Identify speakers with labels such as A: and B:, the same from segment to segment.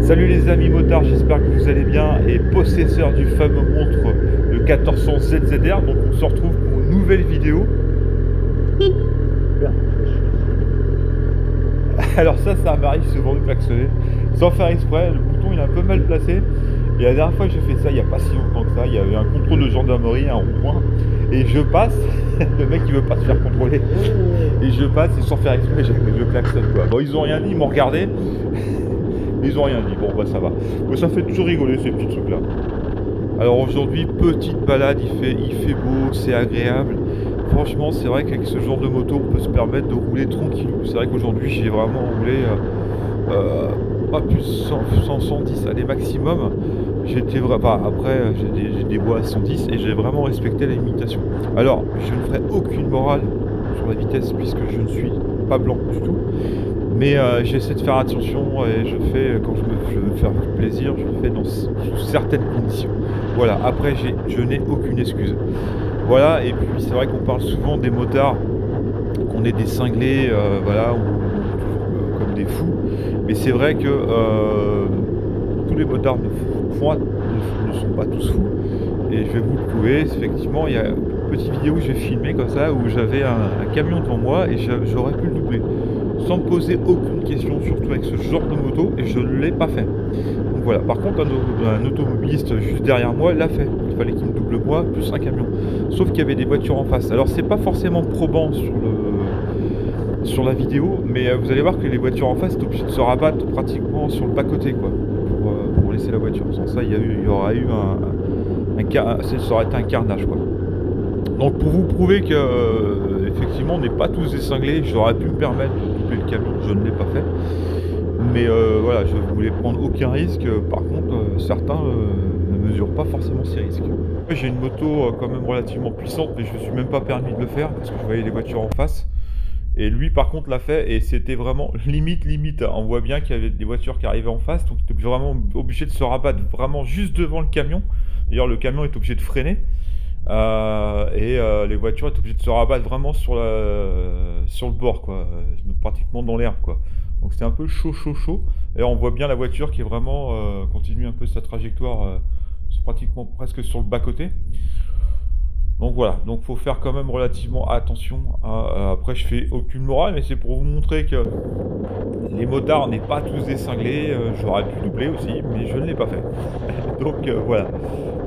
A: Salut les amis motards, j'espère que vous allez bien et possesseurs du fameux montre le 1400 ZZR. Donc on se retrouve pour une nouvelle vidéo. Alors ça m'arrive souvent de klaxonner sans faire exprès, le bouton il est un peu mal placé. Et la dernière fois que j'ai fait ça, il n'y a pas si longtemps que ça, il y avait un contrôle de gendarmerie, un rond-point, et je passe, le mec il veut pas se faire contrôler, et je passe et sans faire exprès, je klaxonne quoi. Bon ils ont rien dit, ils m'ont regardé, mais ils ont rien dit, bon bah ça va. Bon, ça fait toujours rigoler ces petits trucs là. Alors aujourd'hui, petite balade, il fait beau, c'est agréable. Franchement, c'est vrai qu'avec ce genre de moto, on peut se permettre de rouler tranquillou. C'est vrai qu'aujourd'hui, j'ai vraiment roulé pas plus de 110, allez maximum. J'étais vraiment. Enfin, après, j'ai des voies à 110 et j'ai vraiment respecté la limitation. Alors, je ne ferai aucune morale sur la vitesse puisque je ne suis pas blanc du tout. Mais j'essaie de faire attention et je fais, quand je veux faire plaisir, je le fais sous certaines conditions. Voilà, après je n'ai aucune excuse. Voilà, et puis c'est vrai qu'on parle souvent des motards, qu'on est des cinglés, voilà, ou comme des fous. Mais c'est vrai que tous les motards ne sont pas tous fous. Et je vais vous le prouver, effectivement, il y a une petite vidéo que j'ai filmée comme ça, où j'avais un camion devant moi et j'aurais pu le doubler. Sans me poser aucune question, surtout avec ce genre de moto, et je ne l'ai pas fait. Donc voilà, par contre un automobiliste juste derrière moi l'a fait. Il fallait qu'il me double moi, plus un camion. Sauf qu'il y avait des voitures en face. Alors c'est pas forcément probant sur la vidéo, mais vous allez voir que les voitures en face sont obligées de se rabattre pratiquement sur le bas-côté quoi, pour laisser la voiture. Sans ça, il y aura eu ça aurait été un carnage quoi. Donc pour vous prouver que effectivement on n'est pas tous des cinglés, j'aurais pu me permettre de doubler le camion, je ne l'ai pas fait. Mais voilà, je voulais prendre aucun risque. Par contre, certains ne mesurent pas forcément ces risques. J'ai une moto quand même relativement puissante, mais je me suis même pas permis de le faire parce que je voyais les voitures en face. Et lui par contre l'a fait et c'était vraiment limite. On voit bien qu'il y avait des voitures qui arrivaient en face, donc il était vraiment obligé de se rabattre vraiment juste devant le camion. D'ailleurs le camion est obligé de freiner. Les voitures étaient obligées de se rabattre vraiment sur le bord quoi, pratiquement dans l'herbe quoi. Donc c'était un peu chaud. Et on voit bien la voiture qui est vraiment continue un peu sa trajectoire, c'est pratiquement presque sur le bas-côté. Donc voilà, donc faut faire quand même relativement attention. Après je fais aucune morale, mais c'est pour vous montrer que les motards n'est pas tous des cinglés. J'aurais pu doubler aussi, mais je ne l'ai pas fait. Donc voilà,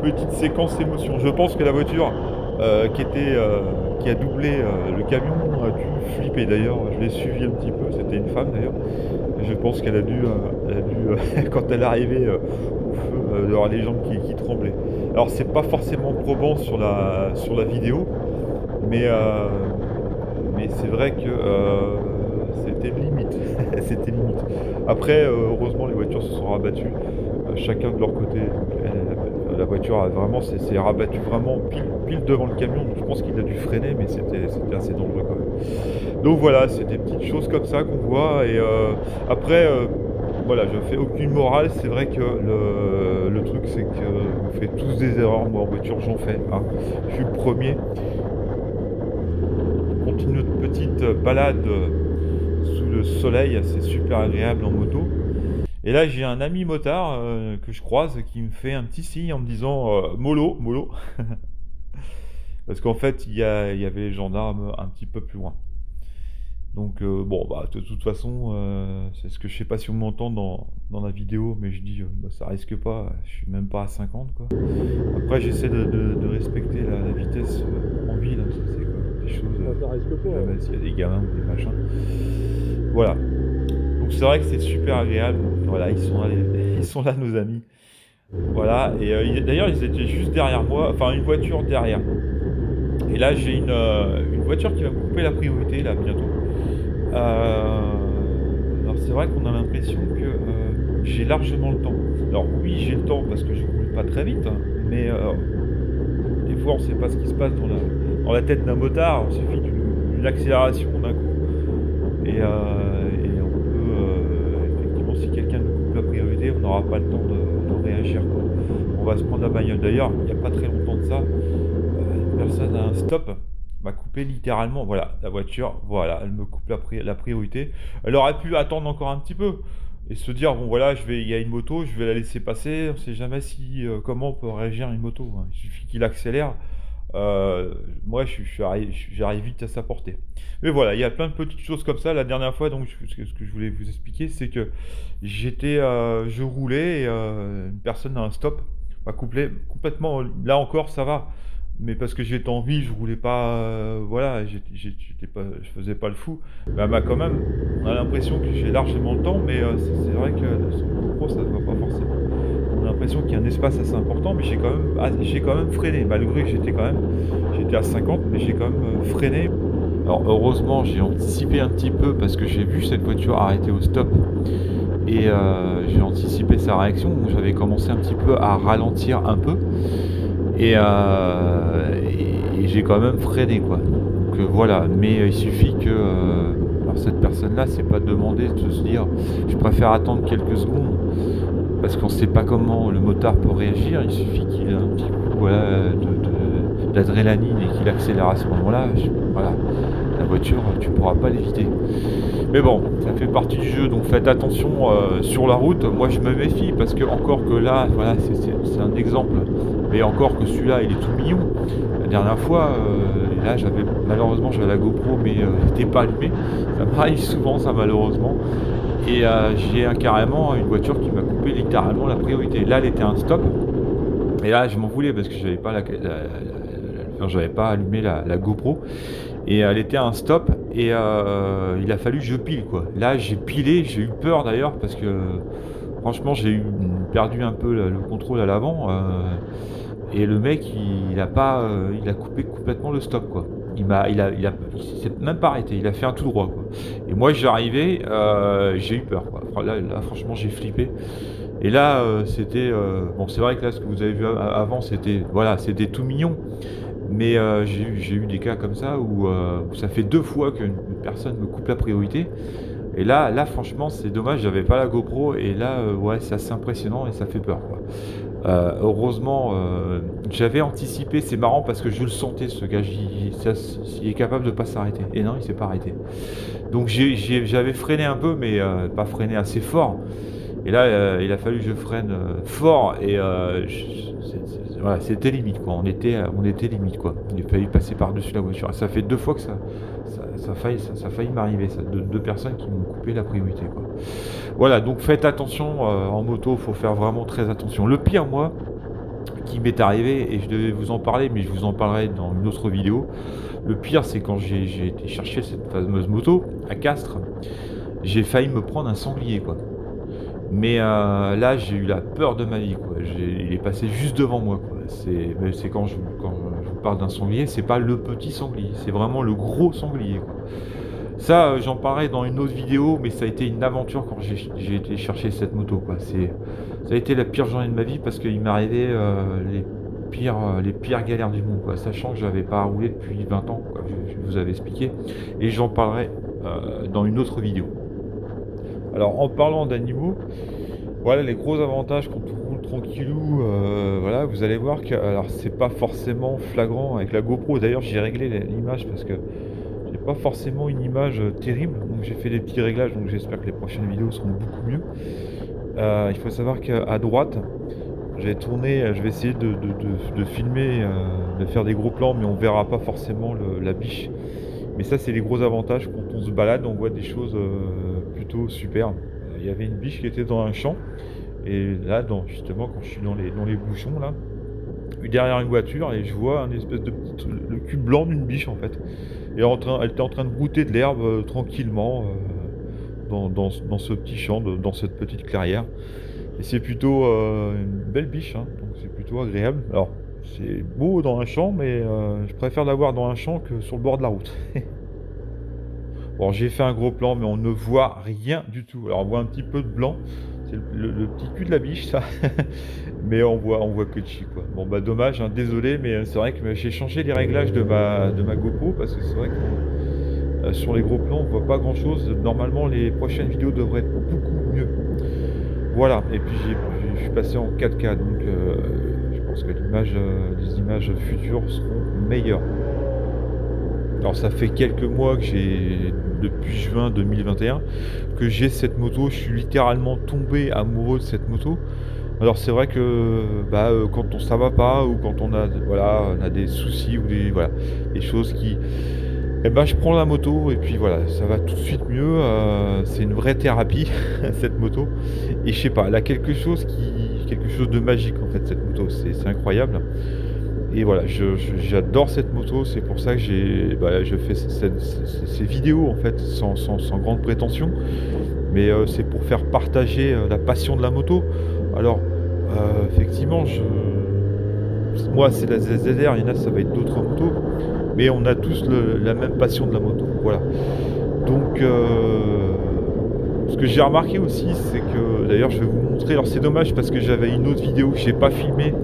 A: petite séquence émotion. Je pense que la voiture qui a doublé le camion a dû flipper. D'ailleurs, je l'ai suivi un petit peu. C'était une femme d'ailleurs. Je pense qu'elle a dû, quand elle est arrivée au feu, avoir les jambes qui tremblaient. Alors c'est pas forcément probant sur la vidéo, mais c'est vrai que c'était limite. C'était limite. Après, heureusement, les voitures se sont rabattues, chacun de leur côté. La voiture a vraiment s'est rabattue vraiment pile devant le camion. Donc je pense qu'il a dû freiner, mais c'était assez dangereux quand même. Donc voilà, c'est des petites choses comme ça qu'on voit. Et après, voilà, je fais aucune morale. C'est vrai que le truc, c'est que on fait tous des erreurs. Moi, en voiture, j'en fais. Hein. Je suis le premier. On continue notre petite balade sous le soleil. C'est super agréable en moto. Et là, j'ai un ami motard que je croise qui me fait un petit signe en me disant mollo. Parce qu'en fait, il y avait les gendarmes un petit peu plus loin. Donc bon, bah de toute façon, c'est ce que je sais pas si on m'entend dans la vidéo, mais je dis bah, ça risque pas, je suis même pas à 50 quoi. Après, j'essaie de respecter la vitesse en ville, hein, ça c'est quand même des choses.
B: Ça risque pas.
A: Jamais s'il y a des gamins ou des machins. Voilà. Donc c'est vrai que c'est super agréable. Donc, voilà, ils sont là nos amis. Voilà. Et d'ailleurs, ils étaient juste derrière moi, enfin une voiture derrière. Et là, j'ai une voiture qui va me couper la priorité là bientôt. Alors c'est vrai qu'on a l'impression que j'ai largement le temps. Alors oui, j'ai le temps parce que je roule pas très vite, hein, mais des fois on sait pas ce qui se passe dans la tête d'un motard. Il suffit d'une accélération d'un coup et on peut effectivement, si quelqu'un nous coupe la priorité, on n'aura pas le temps de réagir quoi. On va se prendre la bagnole. D'ailleurs, il n'y a pas très longtemps de ça, une personne a un stop m'a coupé littéralement, voilà, la voiture, voilà, elle me coupe la priorité. Elle aurait pu attendre encore un petit peu, et se dire: «Bon voilà, il y a une moto, je vais la laisser passer, on sait jamais si, comment peut réagir une moto, hein. Il suffit qu'il accélère, moi j'arrive vite à sa portée». Mais voilà, il y a plein de petites choses comme ça. La dernière fois donc ce que je voulais vous expliquer, c'est que je roulais et une personne à un stop m'a couplé complètement, là encore ça va, mais parce que j'étais en ville, je roulais pas, voilà, j'étais pas, je faisais pas le fou. Mais elle m'a quand même, on a l'impression que j'ai largement le temps, mais c'est vrai que sur le GoPro, ça se voit pas forcément. On a l'impression qu'il y a un espace assez important, mais j'ai quand même freiné malgré que j'étais à 50, mais j'ai quand même, freiné. Alors heureusement, j'ai anticipé un petit peu parce que j'ai vu cette voiture arrêter au stop et j'ai anticipé sa réaction, donc j'avais commencé un petit peu à ralentir un peu et j'ai quand même freiné, quoi. Donc voilà, mais il suffit que, alors cette personne-là, c'est pas demandé de se dire: «Je préfère attendre quelques secondes», parce qu'on sait pas comment le motard peut réagir. Il suffit qu'il ait un petit coup, voilà, d'adrénaline et qu'il accélère à ce moment-là, voilà, la voiture, tu pourras pas l'éviter. Mais bon, ça fait partie du jeu, donc faites attention, sur la route. Moi, je me méfie parce que encore que là, voilà, c'est un exemple, mais encore que celui-là, il est tout mignon. La dernière fois, là, malheureusement, j'avais la GoPro, mais elle était pas allumée. Ça m'arrive souvent, ça, malheureusement. Et j'ai carrément une voiture qui m'a coupé littéralement la priorité. Là, elle était un stop. Et là, je m'en voulais parce que j'avais pas enfin, j'avais pas allumé la GoPro. Et elle était à un stop et il a fallu que je pile, quoi. Là, j'ai pilé, j'ai eu peur d'ailleurs parce que franchement, perdu un peu le contrôle à l'avant, et le mec, il a coupé complètement le stop, quoi. Il s'est même pas arrêté, il a fait un tout droit, quoi. Et moi, j'arrivais, j'ai eu peur, quoi. Là, franchement, j'ai flippé. Et là, c'était, bon, c'est vrai que là, ce que vous avez vu avant, c'était tout mignon. Mais j'ai eu des cas comme ça où ça fait 2 fois qu'une personne me coupe la priorité et là franchement c'est dommage, j'avais pas la GoPro et là, ouais, c'est assez impressionnant et ça fait peur, quoi. Heureusement, j'avais anticipé, c'est marrant parce que je le sentais, ce gars, il est capable de pas s'arrêter et non, il s'est pas arrêté. Donc j'avais freiné un peu mais pas freiné assez fort et là, il a fallu que je freine, fort et voilà, c'était limite, quoi. On était limite, quoi. Il a fallu passer par-dessus la voiture. Ça fait 2 fois que ça a failli m'arriver, ça. Deux personnes qui m'ont coupé la priorité, quoi. Voilà, donc faites attention, en moto, faut faire vraiment très attention. Le pire, moi, qui m'est arrivé, et je devais vous en parler, mais je vous en parlerai dans une autre vidéo. Le pire, c'est quand j'ai été chercher cette fameuse moto à Castres, j'ai failli me prendre un sanglier, quoi. Mais là, j'ai eu la peur de ma vie, quoi. Il est passé juste devant moi, quoi. C'est quand je vous parle d'un sanglier, c'est pas le petit sanglier, c'est vraiment le gros sanglier, quoi. Ça, j'en parlerai dans une autre vidéo, mais ça a été une aventure quand j'ai été chercher cette moto, quoi. Ça a été la pire journée de ma vie parce qu'il m'est arrivé, les pires galères du monde, quoi. Sachant que j'avais pas roulé depuis 20 ans, quoi, je vous avais expliqué et j'en parlerai, dans une autre vidéo. Alors en parlant d'animaux, voilà les gros avantages quand on roule tranquillou, voilà, vous allez voir que alors c'est pas forcément flagrant avec la GoPro. D'ailleurs, j'ai réglé l'image parce que j'ai pas forcément une image, terrible, donc j'ai fait des petits réglages, donc j'espère que les prochaines vidéos seront beaucoup mieux. Il faut savoir qu'à droite, je vais essayer de filmer, de faire des gros plans, mais on verra pas forcément la biche. Mais ça, c'est les gros avantages quand on se balade, on voit des choses, plutôt super. Il y avait une biche qui était dans un champ et là, justement, quand je suis dans les bouchons là, derrière une voiture et je vois un espèce de petit le cul blanc d'une biche, en fait. Et elle était en train de brouter de l'herbe, tranquillement, dans ce petit champ, dans cette petite clairière. Et c'est plutôt, une belle biche, hein, donc c'est plutôt agréable. Alors, c'est beau dans un champ, mais je préfère l'avoir dans un champ que sur le bord de la route. Bon, j'ai fait un gros plan, mais on ne voit rien du tout. Alors, on voit un petit peu de blanc, c'est le petit cul de la biche, ça. Mais on voit que le chi, quoi. Bon, bah, dommage, hein, désolé, mais c'est vrai que j'ai changé les réglages de ma GoPro parce que c'est vrai que sur les gros plans, on voit pas grand-chose. Normalement, les prochaines vidéos devraient être beaucoup mieux. Voilà, et puis je suis passé en 4K, donc je pense que les images futures seront meilleures. Alors ça fait quelques mois que j'ai, depuis juin 2021, que j'ai cette moto. Je suis littéralement tombé amoureux de cette moto. Alors c'est vrai que, quand ça va pas ou quand on a des soucis ou des choses qui je prends la moto et puis voilà, ça va tout de suite mieux, c'est une vraie thérapie cette moto et je sais pas, elle a quelque chose de magique en fait cette moto, c'est incroyable et voilà, j'adore cette moto, c'est pour ça que je fais ces vidéos en fait sans grande prétention, mais c'est pour faire partager, la passion de la moto. Alors, effectivement, moi c'est la ZZR, il y en a ça va être d'autres motos, mais on a tous la même passion de la moto, voilà. Donc, ce que j'ai remarqué aussi, c'est que d'ailleurs je vais vous montrer, alors c'est dommage parce que j'avais une autre vidéo que j'ai pas filmée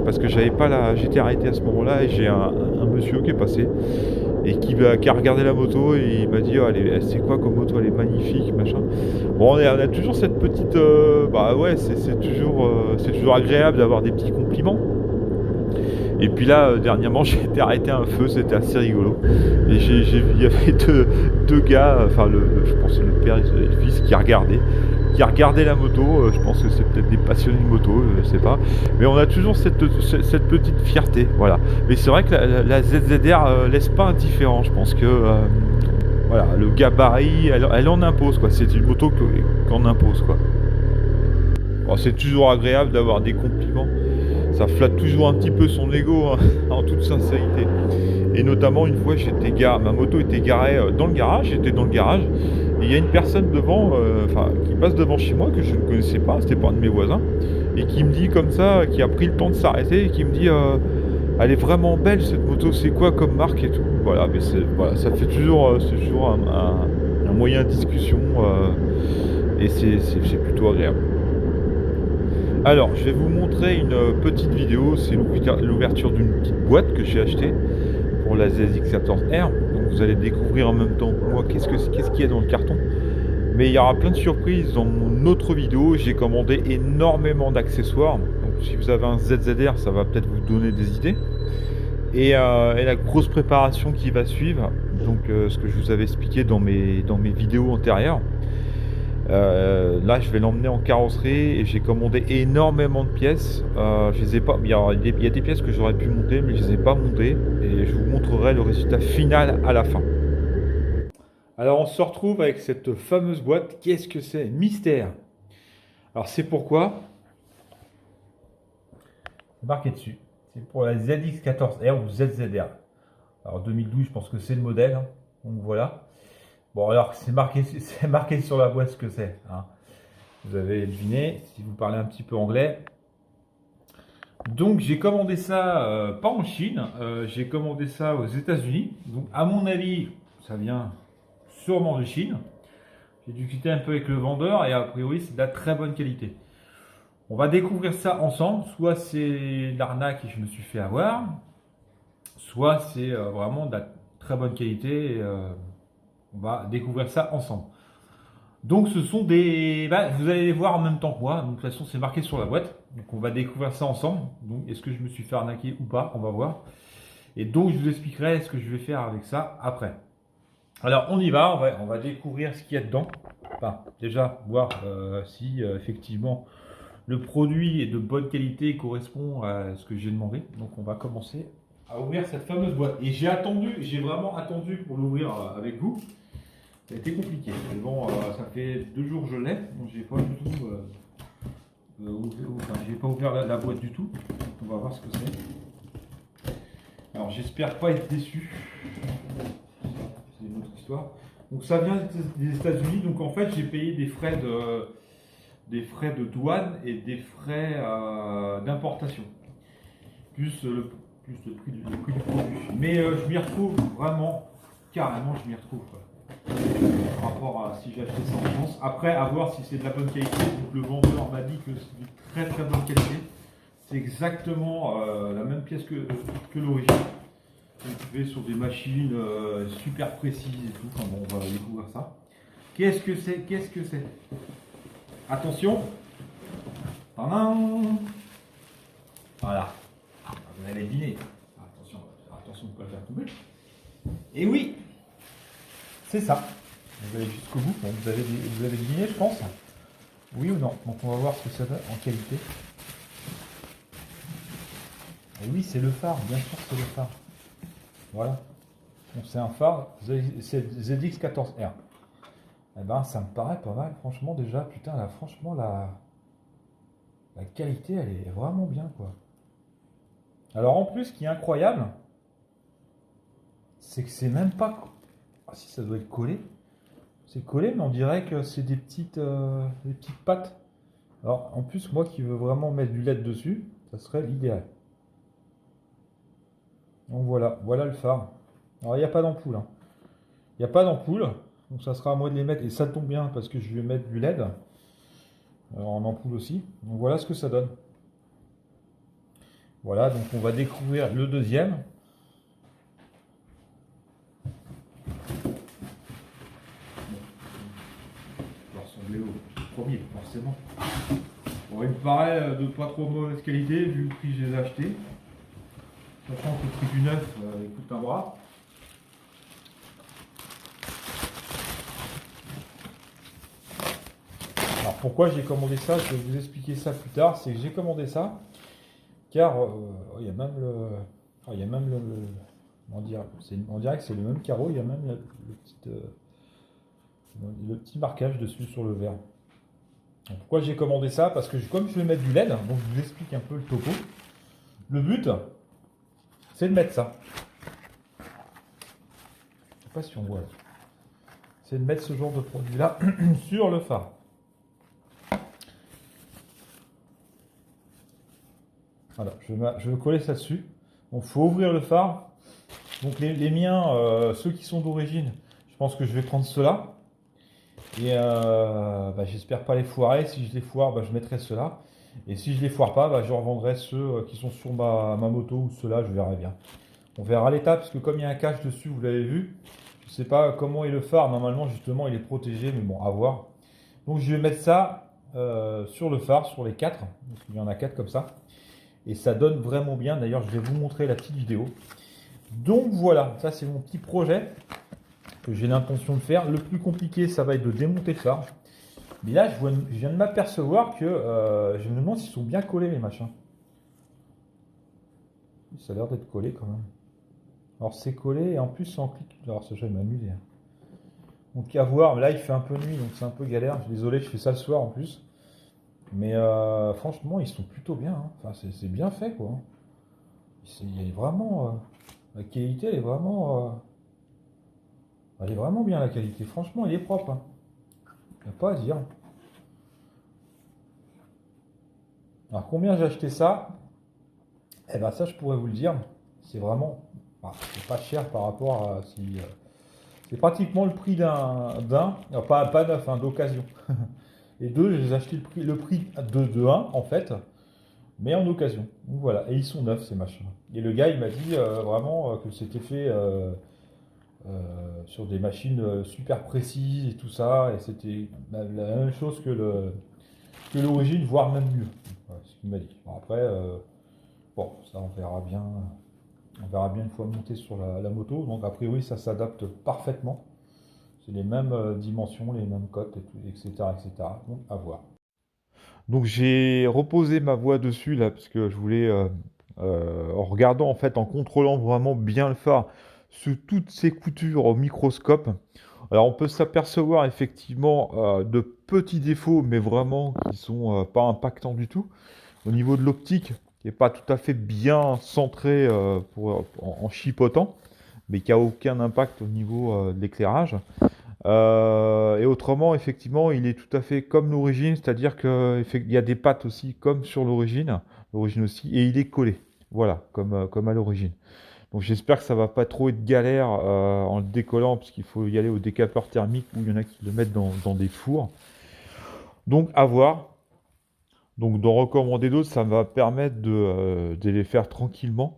A: parce que j'avais pas j'étais arrêté à ce moment-là et j'ai un monsieur qui est passé et qui a regardé la moto et il m'a dit: «Oh, c'est quoi comme moto? Elle est magnifique, machin». Bon, on a toujours cette petite, ouais, c'est toujours agréable d'avoir des petits compliments. Et puis là, dernièrement, j'ai été arrêté à un feu, c'était assez rigolo. Et il y avait deux gars, enfin, je pense que le père et le fils, qui regardaient la moto. Je pense que c'est peut-être des passionnés de moto, je sais pas. Mais on a toujours cette petite fierté, voilà. Mais c'est vrai que la ZZR laisse pas indifférent. Je pense que voilà, le gabarit, elle en impose, quoi. C'est une moto qu'on impose, quoi. Bon, c'est toujours agréable d'avoir des compliments. Ça flatte toujours un petit peu son ego, hein, en toute sincérité. Et notamment une fois, ma moto était garée dans le garage, j'étais dans le garage, et il y a une personne devant, qui passe devant chez moi que je ne connaissais pas, c'était pas un de mes voisins, et qui me dit comme ça, qui a pris le temps de s'arrêter, et qui me dit elle est vraiment belle cette moto, c'est quoi comme marque et tout. Voilà, mais voilà, ça fait toujours, c'est toujours un moyen de discussion, et c'est plutôt agréable. Alors, je vais vous montrer une petite vidéo, c'est l'ouverture d'une petite boîte que j'ai achetée pour la ZX14R. Donc vous allez découvrir en même temps que moi qu'est-ce qu'il y a dans le carton. Mais il y aura plein de surprises dans mon autre vidéo. J'ai commandé énormément d'accessoires. Donc si vous avez un ZZR, ça va peut-être vous donner des idées. Et la grosse préparation qui va suivre, donc ce que je vous avais expliqué dans mes vidéos antérieures. Là, je vais l'emmener en carrosserie et j'ai commandé énormément de pièces. Je les ai pas. Il y a des pièces que j'aurais pu monter, mais je les ai pas montées et je vous montrerai le résultat final à la fin. Alors, on se retrouve avec cette fameuse boîte. Qu'est-ce que c'est? Mystère. Alors, c'est pourquoi c'est marqué dessus. C'est pour la ZX14R ou ZZR. Alors, 2012, je pense que c'est le modèle, hein. Donc voilà. Bon, alors c'est marqué sur la boîte ce que c'est, hein. Vous avez deviné si vous parlez un petit peu anglais. Donc j'ai commandé ça pas en Chine, j'ai commandé ça aux États-Unis. Donc à mon avis, ça vient sûrement de Chine. J'ai discuté un peu avec le vendeur et a priori c'est de la très bonne qualité. On va découvrir ça ensemble. Soit c'est l'arnaque et je me suis fait avoir, soit c'est vraiment de la très bonne qualité. On va découvrir ça ensemble. Donc ce sont vous allez les voir en même temps que moi. Donc, de toute façon, c'est marqué sur la boîte. Donc on va découvrir ça ensemble. Donc est-ce que je me suis fait arnaquer ou pas? On va voir. Et donc je vous expliquerai ce que je vais faire avec ça après. Alors on y va. On va découvrir ce qu'il y a dedans. Enfin, déjà voir si effectivement le produit est de bonne qualité et correspond à ce que j'ai demandé. Donc on va commencer à ouvrir cette fameuse boîte. Et j'ai vraiment attendu pour l'ouvrir avec vous. Ça a été compliqué, mais bon, ça fait 2 jours que je l'ai, donc j'ai pas du tout j'ai pas ouvert la boîte du tout. On va voir ce que c'est. Alors j'espère pas être déçu. C'est une autre histoire. Donc ça vient des États-Unis, donc en fait j'ai payé des frais de douane et des frais d'importation, plus le prix du produit. Mais je m'y retrouve vraiment, carrément je m'y retrouve, quoi, par rapport à si j'ai acheté ça en France. Après, à voir si c'est de la bonne qualité. Donc le vendeur m'a dit que c'est de très très bonne qualité. C'est exactement la même pièce que l'origine. Donc je vais sur des machines super précises et tout. Enfin bon, on va découvrir ça. Qu'est-ce que c'est? Attention. Tadam. Voilà. Vous allez deviner. Attention de ne pas le faire tomber. Et oui, c'est ça. Vous allez jusqu'au bout. Bon, vous avez deviné, je pense. Oui ou non? Donc on va voir ce que ça donne en qualité. Et oui, c'est le phare, bien sûr, c'est le phare. Voilà. Donc c'est un phare, c'est ZX14R. Eh ben, ça me paraît pas mal, franchement, déjà. Putain, là, franchement, la qualité, elle est vraiment bien, quoi. Alors, en plus, ce qui est incroyable, c'est que c'est même pas. Ah, si, ça doit être collé. C'est collé, mais on dirait que c'est des petites pattes. Alors, en plus, moi qui veux vraiment mettre du LED dessus, ça serait l'idéal. Donc voilà, voilà le phare. Alors, il n'y a pas d'ampoule, hein. Il n'y a pas d'ampoule, donc ça sera à moi de les mettre. Et ça tombe bien parce que je vais mettre du LED en ampoule aussi. Donc voilà ce que ça donne. Voilà, donc on va découvrir le deuxième. Il va ressembler au premier, forcément. Bon, il me paraît de pas trop mauvaise qualité vu le prix que je les ai achetés. Sachant que le prix du neuf il coûte un bras. Alors pourquoi j'ai commandé ça, je vais vous expliquer ça plus tard. C'est que j'ai commandé ça car il y a même on dirait que c'est le même carreau, il y a même le petit marquage dessus sur le verre. Donc, pourquoi j'ai commandé ça? Parce que comme je vais mettre du LED, donc je vous explique un peu le topo. Le but, c'est de mettre ça. Je sais pas si on voit là. C'est de mettre ce genre de produit là sur le phare. Voilà, je vais coller ça dessus. Donc il faut ouvrir le phare. Donc les miens, ceux qui sont d'origine, je pense que je vais prendre ceux-là. Et j'espère pas les foirer. Si je les foire, je mettrai ceux-là. Et si je les foire pas, je revendrai ceux qui sont sur ma moto ou ceux-là, je verrai bien. On verra l'état, parce que comme il y a un cache dessus, vous l'avez vu, je sais pas comment est le phare. Normalement, justement, il est protégé, mais bon, à voir. Donc je vais mettre ça sur le phare, sur les 4. Donc, il y en a 4 comme ça. Et ça donne vraiment bien. D'ailleurs, je vais vous montrer la petite vidéo. Donc voilà, ça c'est mon petit projet que j'ai l'intention de faire. Le plus compliqué, ça va être de démonter le phare. Mais là, je viens de m'apercevoir que je me demande s'ils sont bien collés les machins. Ça a l'air d'être collé quand même. Alors c'est collé et en plus c'est en clic. Alors ça, je vais m'amuser. Donc à voir, là il fait un peu nuit donc c'est un peu galère. Désolé, je fais ça le soir en plus. Mais franchement, ils sont plutôt bien. Hein. Enfin, c'est bien fait quoi. Il y a vraiment. La qualité, elle est vraiment. Elle est vraiment bien la qualité. Franchement, il est propre. Hein. Il n'y a pas à dire. Alors combien j'ai acheté ça? Eh ben ça je pourrais vous le dire. C'est vraiment. C'est pas cher par rapport à si. C'est pratiquement le prix pas neuf, hein, d'occasion. Les deux, j'ai acheté le prix de un en fait, mais en occasion. Donc voilà, et ils sont neufs ces machins. Et le gars il m'a dit vraiment que c'était fait sur des machines super précises et tout ça, et c'était la même chose que l'origine, voire même mieux. Voilà ce qu'il m'a dit. Bon, après, bon, ça on verra bien. On verra bien une fois monté sur la moto. Donc a priori ça s'adapte parfaitement. C'est les mêmes dimensions, les mêmes cotes, etc., etc. Donc à voir. Donc j'ai reposé ma voix dessus là parce que je voulais, en regardant en fait, en contrôlant vraiment bien le phare sous toutes ses coutures au microscope. Alors on peut s'apercevoir effectivement de petits défauts, mais vraiment qui sont pas impactants du tout. Au niveau de l'optique, qui n'est pas tout à fait bien centré en chipotant, mais qui n'a aucun impact au niveau de l'éclairage. Et autrement, effectivement, il est tout à fait comme l'origine, c'est-à-dire qu'il y a des pattes aussi comme sur l'origine aussi, et il est collé, voilà, comme à l'origine. Donc j'espère que ça va pas trop être galère en le décollant, parce qu'il faut y aller au décapeur thermique, où il y en a qui le mettent dans des fours. Donc à voir. Donc d'en recommander d'autres, ça va permettre de les faire tranquillement.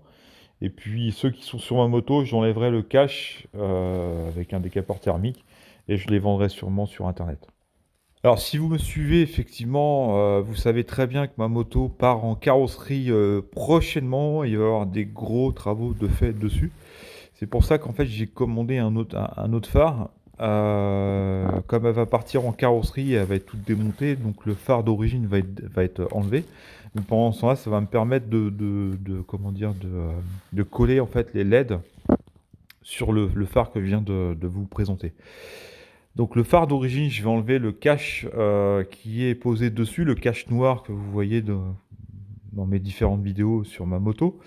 A: Et puis ceux qui sont sur ma moto, j'enlèverai le cache avec un décapeur thermique et je les vendrai sûrement sur internet. Alors si vous me suivez effectivement, vous savez très bien que ma moto part en carrosserie prochainement. Il va y avoir des gros travaux de fait dessus. C'est pour ça qu'en fait j'ai commandé un autre phare. Comme elle va partir en carrosserie, elle va être toute démontée, donc le phare d'origine va être enlevé. Mais pendant ce temps-là, ça va me permettre comment dire, de coller en fait les LED sur le phare que je viens de vous présenter. Donc le phare d'origine, je vais enlever le cache qui est posé dessus, le cache noir que vous voyez dans mes différentes vidéos sur ma moto.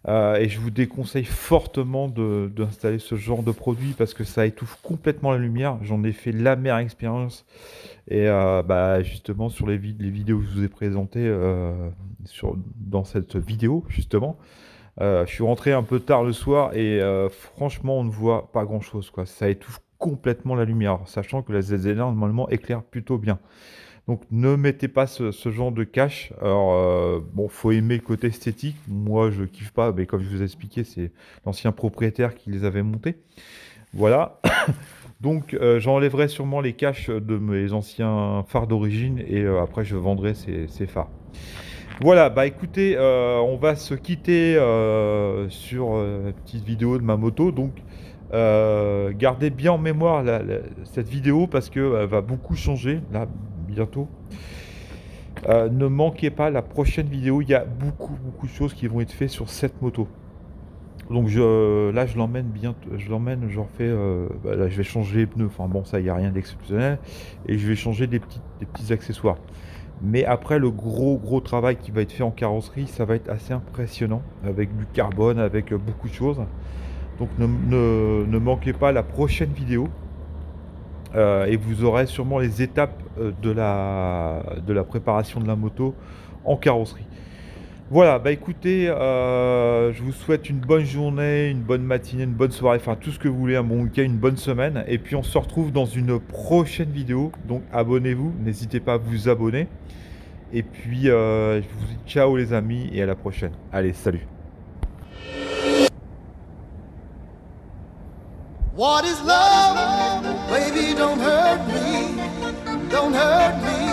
A: Et je vous déconseille fortement d'installer ce genre de produit parce que ça étouffe complètement la lumière. J'en ai fait l'amère expérience. Et justement, sur les vidéos que je vous ai présentées dans cette vidéo, justement, je suis rentré un peu tard le soir et franchement, on ne voit pas grand-chose, quoi. Ça étouffe complètement la lumière, sachant que la ZZ1, normalement, éclaire plutôt bien. Donc ne mettez pas ce genre de cache. Alors bon, faut aimer le côté esthétique. Moi, je kiffe pas, mais comme je vous ai expliqué, c'est l'ancien propriétaire qui les avait montés. Voilà. Donc j'enlèverai sûrement les caches de mes anciens phares d'origine et après je vendrai ces phares. Voilà, bah écoutez, on va se quitter sur une petite vidéo de ma moto. Donc gardez bien en mémoire cette vidéo parce qu'elle va beaucoup changer là bientôt. Ne manquez pas la prochaine vidéo, il y a beaucoup de choses qui vont être faites sur cette moto. Donc là je l'emmène bientôt, je refais, là je vais changer les pneus, enfin bon ça il n'y a rien d'exceptionnel, et je vais changer des petits accessoires. Mais après le gros travail qui va être fait en carrosserie, ça va être assez impressionnant, avec du carbone, avec beaucoup de choses. Donc ne manquez pas la prochaine vidéo. Et vous aurez sûrement les étapes de la préparation de la moto en carrosserie. Voilà, bah écoutez, je vous souhaite une bonne journée, une bonne matinée, une bonne soirée, enfin tout ce que vous voulez, un bon week-end, une bonne semaine. Et puis on se retrouve dans une prochaine vidéo. Donc abonnez-vous, n'hésitez pas à vous abonner. Et puis je vous dis ciao les amis et à la prochaine. Allez, salut.
B: What is love? Baby, don't hurt me. Don't hurt me.